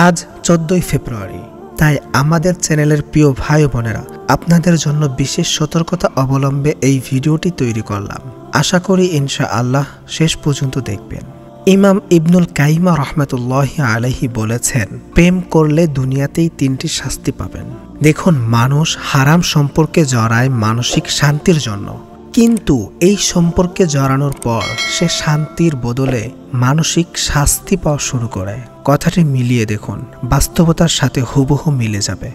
আজ 14 ফেব্রুয়ারি। তাই আমাদের চ্যানেলের প্রিয় ভাই বোনেরা, আপনাদের জন্য বিশেষ সতর্কতা অবলম্বে এই ভিডিওটি তৈরি করলাম। আশা করি ইনশাআল্লাহ শেষ পর্যন্ত দেখবেন। ইমাম ইবনুল কাইমা রাহমাতুল্লাহি আলাইহি বলেছেন, প্রেম করলে দুনিয়াতেই 3টি শাস্তি পাবেন। দেখুন, মানুষ হারাম সম্পর্কে জড়ায় মানসিক শান্তির জন্য, কিন্তু এই সম্পর্কে জড়ানোর পর সে শান্তির বদলে মানসিক শাস্তি পাওয়া শুরু করে। কথাটি মিলিয়ে দেখুন, বাস্তবতার সাথে হুবহু মিলে যাবে।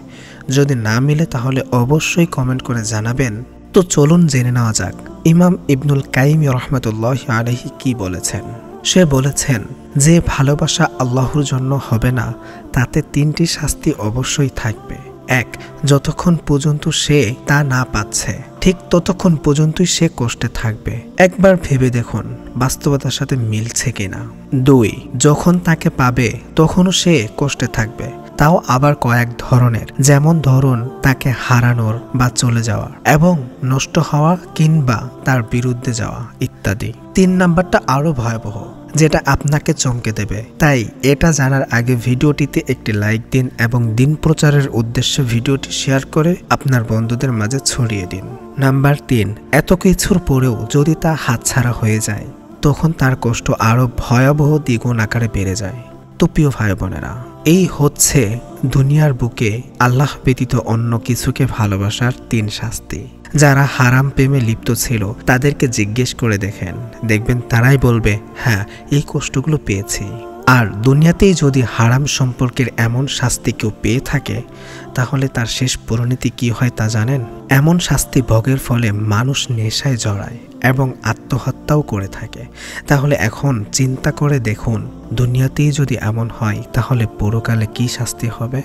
যদি না মিলে তাহলে অবশ্যই কমেন্ট করে জানাবেন। তো চলুন জেনে নেওয়া যাক ইমাম ইবনুল কাইম রাহমাতুল্লাহি আলাইহি কি বলেছেন। সে বলেছেন, যে ভালোবাসা আল্লাহর জন্য হবে না তাতে 3টি শাস্তি অবশ্যই থাকবে। 1, যতক্ষণ পর্যন্ত সে তা না পাচ্ছে ঠিক ততক্ষণ পর্যন্তই সে কষ্টে থাকবে। একবার ভেবে দেখুন বাস্তবতার সাথে মিলছে কিনা। 2, যখন তাকে পাবে তখনও সে কষ্টে থাকবে, তাও আবার কয়েক ধরনের, যেমন ধরুন তাকে হারানোর বা চলে যাওয়া এবং নষ্ট হওয়া কিংবা তার বিরুদ্ধে যাওয়া ইত্যাদি। 3 নাম্বারটা আরো ভয়াবহ, যেটা আপনাকে চমকে দেবে। তাই এটা জানার আগে ভিডিওটিতে একটি লাইক দিন এবং দিন প্রচারের উদ্দেশ্যে ভিডিওটি শেয়ার করে আপনার বন্ধুদের মাঝে ছড়িয়ে দিন। নাম্বার 3, এত কিছুর পরেও যদি তা হাতছাড়া হয়ে যায় তখন তার কষ্ট আরো ভয়াবহ দ্বিগুণ আকারে বেড়ে যায়। তো প্রিয় ভাই বোনেরা, এই হচ্ছে দুনিয়ার বুকে আল্লাহ ব্যতীত অন্য কিছুকে ভালোবাসার 3 শাস্তি। যারা হারাম প্রেমে লিপ্ত ছিল তাদেরকে জিজ্ঞেস করে দেখবেন তারাই বলবে, হ্যাঁ, এই কষ্টগুলো পেয়েছি। আর দুনিয়াতেই যদি হারাম সম্পর্কের এমন শাস্তি কেউ পেয়ে থাকে তাহলে তার শেষ পরিণতি কি হয় তা জানেন? এমন শাস্তি ভোগের ফলে মানুষ নেশায় জড়ায় এবং আত্মহত্যাও করে থাকে। তাহলে এখন চিন্তা করে দেখুন, দুনিয়াতেই যদি এমন হয় তাহলে পরকালে কি শাস্তি হবে।